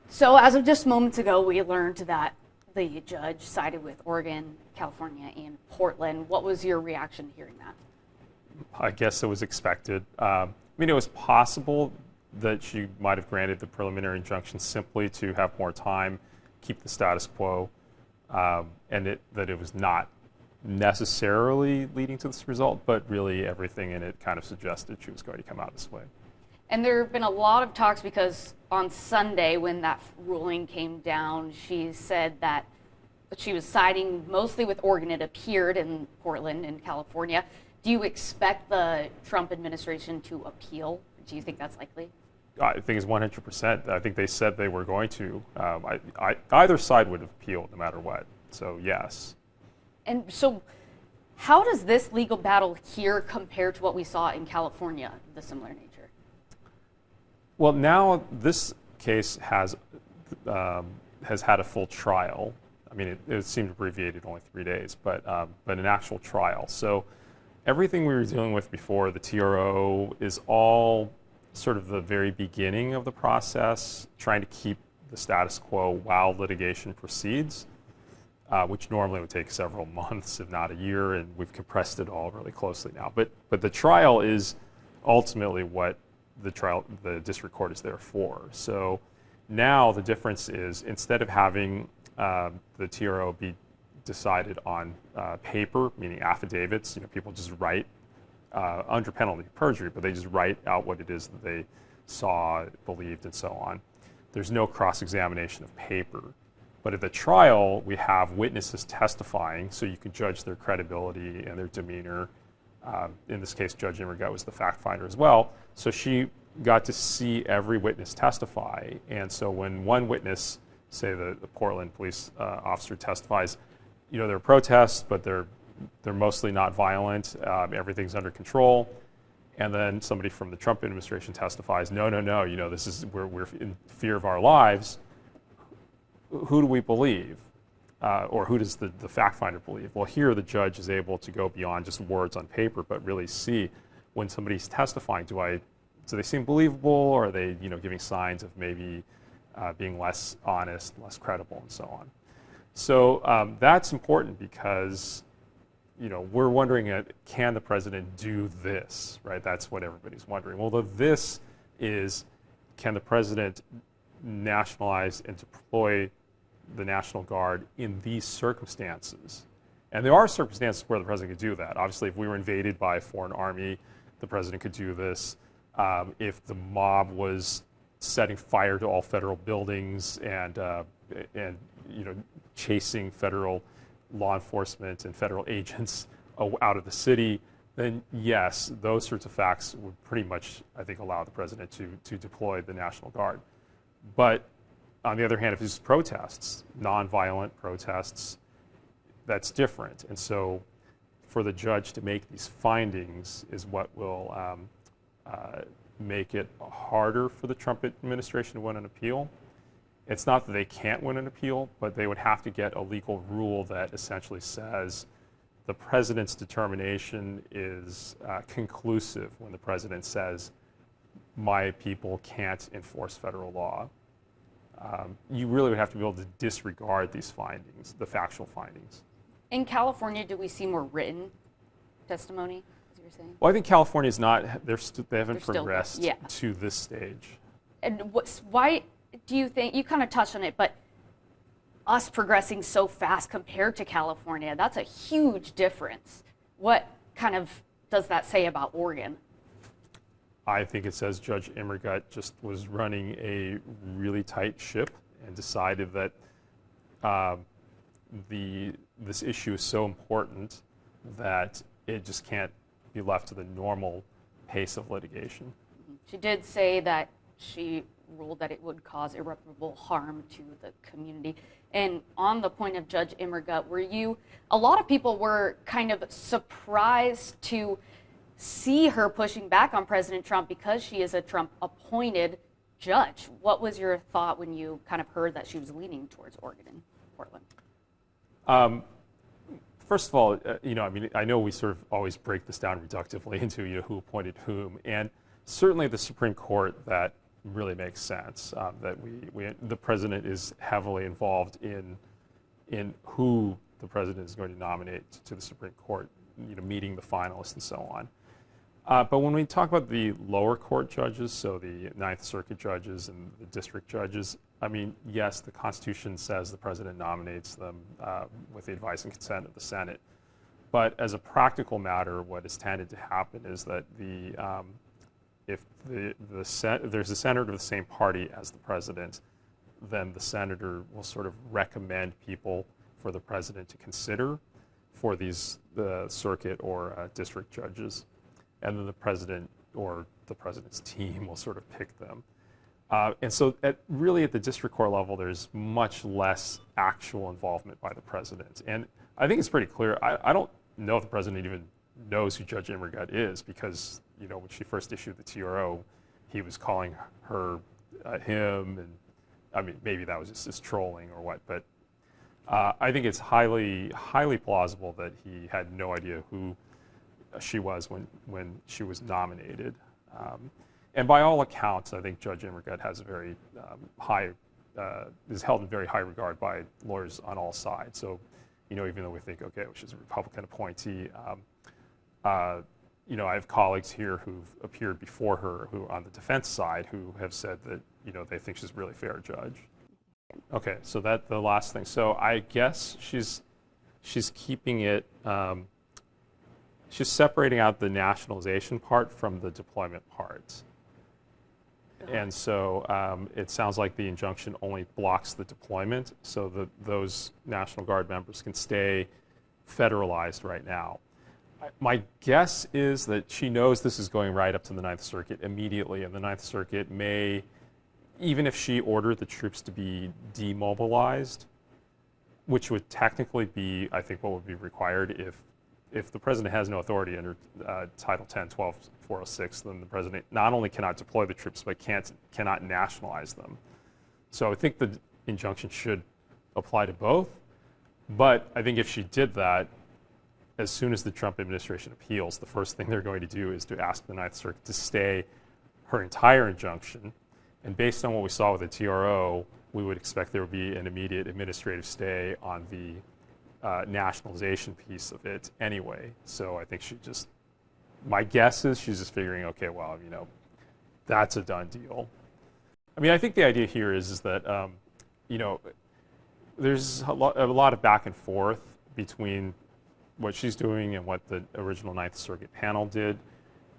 So as of just moments ago, we learned that the judge sided with Oregon, California, and Portland. What was your reaction to hearing that? I guess it was expected. I mean, it was possible that she might have granted the preliminary injunction simply to have more time, keep the status quo, and that it was not necessarily leading to this result, but really everything in it kind of suggested she was going to come out this way. And there have been a lot of talks because on Sunday when that ruling came down, she said that she was siding mostly with Oregon. It appeared in Portland and California. Do you expect the Trump administration to appeal? Do you think that's likely? I think it's 100%. I think they said they were going to. Either side would have appealed no matter what. So yes. And so how does this legal battle here compare to what we saw in California, the similar nature? Well, now this case has had a full trial. I mean, it seemed abbreviated, only 3 days, but an actual trial. So everything we were dealing with before, the TRO, is all sort of the very beginning of the process, trying to keep the status quo while litigation proceeds, which normally would take several months, if not a year, and we've compressed it all really closely now. But the trial is ultimately what the district court is there for. So now the difference is, instead of having the TRO be decided on paper, meaning affidavits, people just write under penalty of perjury, but they just write out what it is that they saw, believed, and so on. There's no cross-examination of paper. But at the trial, we have witnesses testifying, so you can judge their credibility and their demeanor. In this case, Judge Immergut was the fact finder as well. So she got to see every witness testify. And so when one witness, say the Portland police officer, testifies, there are protests, but they're mostly not violent. Everything's under control. And then somebody from the Trump administration testifies, no, this is we're in fear of our lives. Who do we believe? Or who does the fact finder believe? Well, here the judge is able to go beyond just words on paper, but really see when somebody's testifying, do they seem believable, or are they giving signs of maybe being less honest, less credible, and so on. So that's important because we're wondering, can the president do this, right? That's what everybody's wondering. Well, this is, can the president nationalize and deploy the National Guard in these circumstances? And there are circumstances where the president could do that. Obviously, if we were invaded by a foreign army, the president could do this. If the mob was setting fire to all federal buildings and chasing federal law enforcement and federal agents out of the city, then yes, those sorts of facts would pretty much, I think, allow the president to deploy the National Guard. But on the other hand, if it's protests, nonviolent protests, that's different. And so for the judge to make these findings is what will make it harder for the Trump administration to win an appeal. It's not that they can't win an appeal, but they would have to get a legal rule that essentially says the president's determination is conclusive when the president says, my people can't enforce federal law. You really would have to be able to disregard these findings, the factual findings. In California, do we see more written testimony, as you were saying? Well, I think California is not, they haven't progressed still, to this stage. And why do you think, you kind of touched on it, but us progressing so fast compared to California, that's a huge difference. What kind of does that say about Oregon? I think it says Judge Immergut just was running a really tight ship and decided that this issue is so important that it just can't be left to the normal pace of litigation. She did say that she ruled that it would cause irreparable harm to the community. And on the point of Judge Immergut, a lot of people were kind of surprised to see her pushing back on President Trump because she is a Trump-appointed judge. What was your thought when you kind of heard that she was leaning towards Oregon and Portland? First of all, I know we sort of always break this down reductively into who appointed whom, and certainly the Supreme Court that really makes sense. That the president is heavily involved in who the president is going to nominate to the Supreme Court, meeting the finalists and so on. But when we talk about the lower court judges, so the Ninth Circuit judges and the district judges, I mean, yes, the Constitution says the president nominates them with the advice and consent of the Senate. But as a practical matter, what has tended to happen is that if there's a senator of the same party as the president, then the senator will sort of recommend people for the president to consider for the circuit or district judges. And then the president or the president's team will sort of pick them. And so really at the district court level, there's much less actual involvement by the president. And I think it's pretty clear. I don't know if the president even knows who Judge Immergut is, because when she first issued the TRO, he was calling her him, and I mean, maybe that was just his trolling or what, but I think it's highly plausible that he had no idea who she was when she was nominated. And by all accounts, I think Judge Immergut has a very is held in very high regard by lawyers on all sides. So, even though we think, okay, she's a Republican appointee, I have colleagues here who've appeared before her who on the defense side who have said that, they think she's a really fair judge. Okay, so that's the last thing. So I guess she's keeping it, she's separating out the nationalization part from the deployment part. And so it sounds like the injunction only blocks the deployment, so that those National Guard members can stay federalized right now. My guess is that she knows this is going right up to the Ninth Circuit immediately, and the Ninth Circuit may, even if she ordered the troops to be demobilized, which would technically be, I think, what would be required if the president has no authority under Title 10, 12, 406, then the president not only cannot deploy the troops, but cannot nationalize them. So I think the injunction should apply to both. But I think if she did that, as soon as the Trump administration appeals, the first thing they're going to do is to ask the Ninth Circuit to stay her entire injunction. And based on what we saw with the TRO, we would expect there would be an immediate administrative stay on the nationalization piece of it anyway. So I think my guess is she's just figuring, okay, well, that's a done deal. I mean, I think the idea here is that, there's a lot of back and forth between what she's doing and what the original Ninth Circuit panel did.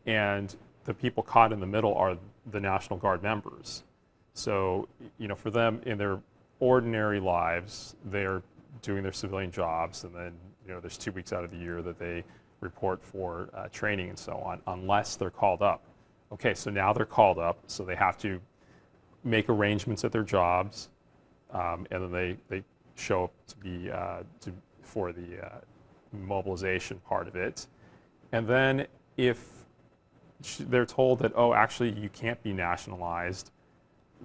And the people caught in the middle are the National Guard members. So, for them in their ordinary lives, they're doing their civilian jobs, and then there's 2 weeks out of the year that they report for training and so on, unless they're called up. Okay, so now they're called up, so they have to make arrangements at their jobs, and then they show up for the mobilization part of it. And then if they're told that, oh, actually you can't be nationalized,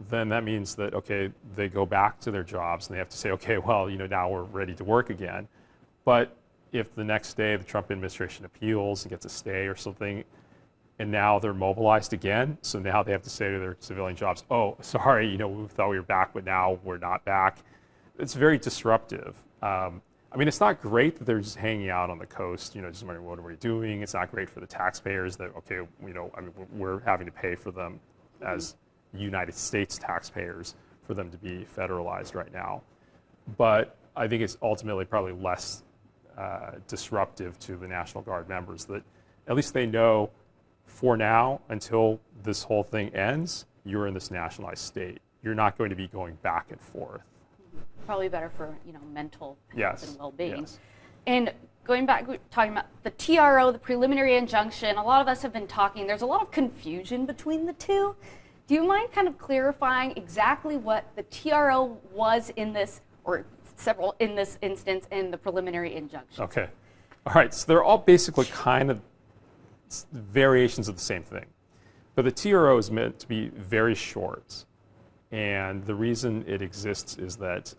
then that means that, okay, they go back to their jobs and they have to say, okay, well, now we're ready to work again. But if the next day the Trump administration appeals and gets a stay or something, and now they're mobilized again, so now they have to say to their civilian jobs, oh, sorry, we thought we were back, but now we're not back. It's very disruptive. I mean, it's not great that they're just hanging out on the coast, just wondering, what are we doing? It's not great for the taxpayers that, okay, we're having to pay for them as United States taxpayers for them to be federalized right now. But I think it's ultimately probably less disruptive to the National Guard members that at least they know for now, until this whole thing ends, you're in this nationalized state. You're not going to be going back and forth. Probably better for mental health Yes. and well-being. Yes. And going back, talking about the TRO, the preliminary injunction, a lot of us have been talking, there's a lot of confusion between the two. Do you mind kind of clarifying exactly what the TRO was in this, or several in this instance, in the preliminary injunction? Okay. All right. So they're all basically kind of variations of the same thing. But the TRO is meant to be very short. And the reason it exists is that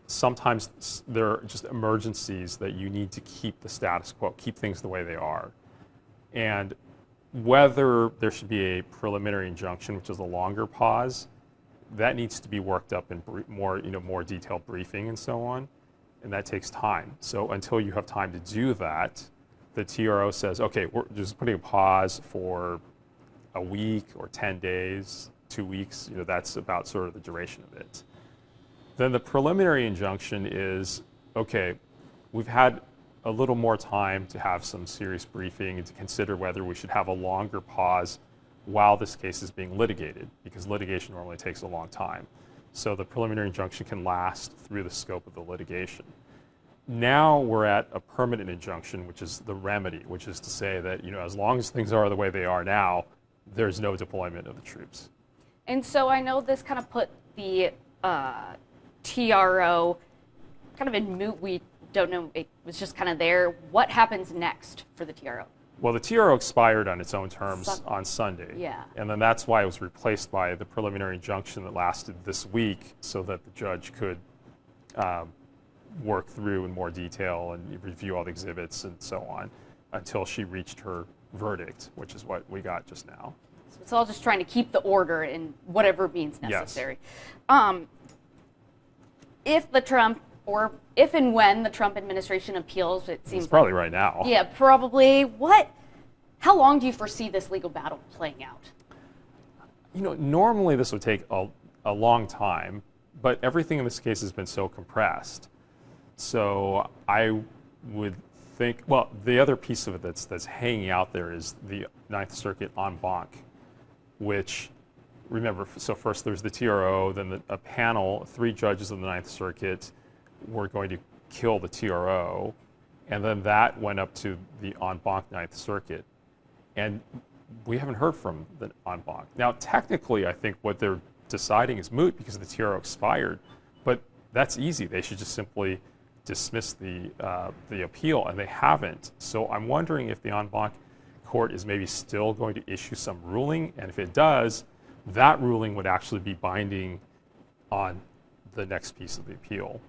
sometimes there are just emergencies that you need to keep the status quo, keep things the way they are. And whether there should be a preliminary injunction, which is a longer pause, that needs to be worked up in more detailed briefing and so on, and that takes time. So until you have time to do that, the TRO says, okay, we're just putting a pause for a week or 10 days, 2 weeks. That's about sort of the duration of it. Then the preliminary injunction is, okay, we've had a little more time to have some serious briefing and to consider whether we should have a longer pause while this case is being litigated, because litigation normally takes a long time. So the preliminary injunction can last through the scope of the litigation. Now we're at a permanent injunction, which is the remedy, which is to say that as long as things are the way they are now, there's no deployment of the troops. And so I know this kind of put the TRO kind of in moot. We don't know, it was just kind of there. What happens next for the TRO? Well, the TRO expired on its own terms on Sunday. Yeah. And then that's why it was replaced by the preliminary injunction that lasted this week so that the judge could work through in more detail and review all the exhibits and so on until she reached her verdict, which is what we got just now. So it's all just trying to keep the order in whatever means necessary. Yes. If and when the Trump administration appeals, it seems it's probably right now. Yeah, probably. How long do you foresee this legal battle playing out? Normally this would take a long time, but everything in this case has been so compressed. So I would think, well, the other piece of it that's hanging out there is the Ninth Circuit en banc, which, remember, so first there's the TRO, then a panel, 3 judges of the Ninth Circuit were going to kill the TRO, and then that went up to the en banc Ninth Circuit. And we haven't heard from the en banc. Now, technically, I think what they're deciding is moot because the TRO expired, but that's easy. They should just simply dismiss the appeal, and they haven't. So I'm wondering if the en banc court is maybe still going to issue some ruling, and if it does, that ruling would actually be binding on the next piece of the appeal.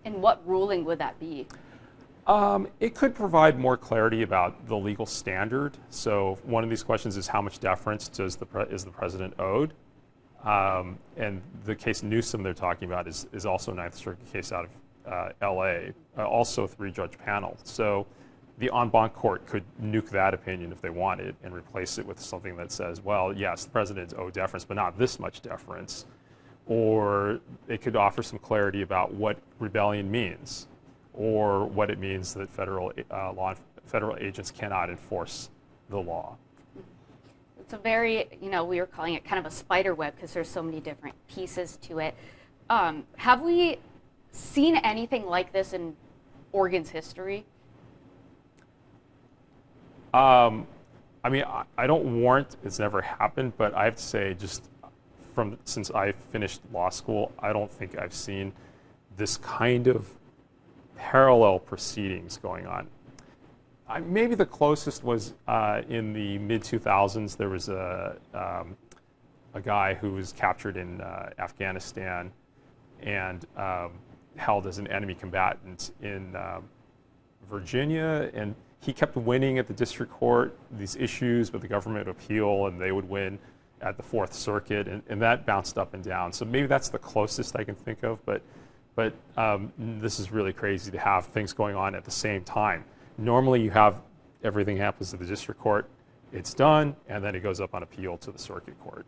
And what ruling would that be? It could provide more clarity about the legal standard. So one of these questions is how much deference is the president owed? And the case Newsroom they're talking about is also a Ninth Circuit case out of LA, also a 3-judge panel. So the en banc court could nuke that opinion if they wanted and replace it with something that says, well, yes, the president is owed deference, but not this much deference. Or it could offer some clarity about what rebellion means, or what it means that federal agents cannot enforce the law. It's a very, we were calling it kind of a spider web because there's so many different pieces to it. Have we seen anything like this in Oregon's history? I mean, I don't warrant it's never happened, but I have to say, just since I finished law school, I don't think I've seen this kind of parallel proceedings going on. Maybe the closest was in the mid-2000s. There was a guy who was captured in Afghanistan and held as an enemy combatant in Virginia, and he kept winning at the district court these issues, but the government would appeal and they would win at the Fourth Circuit, and that bounced up and down. So maybe that's the closest I can think of, but this is really crazy to have things going on at the same time. Normally you have everything happens to the district court, it's done, and then it goes up on appeal to the circuit court.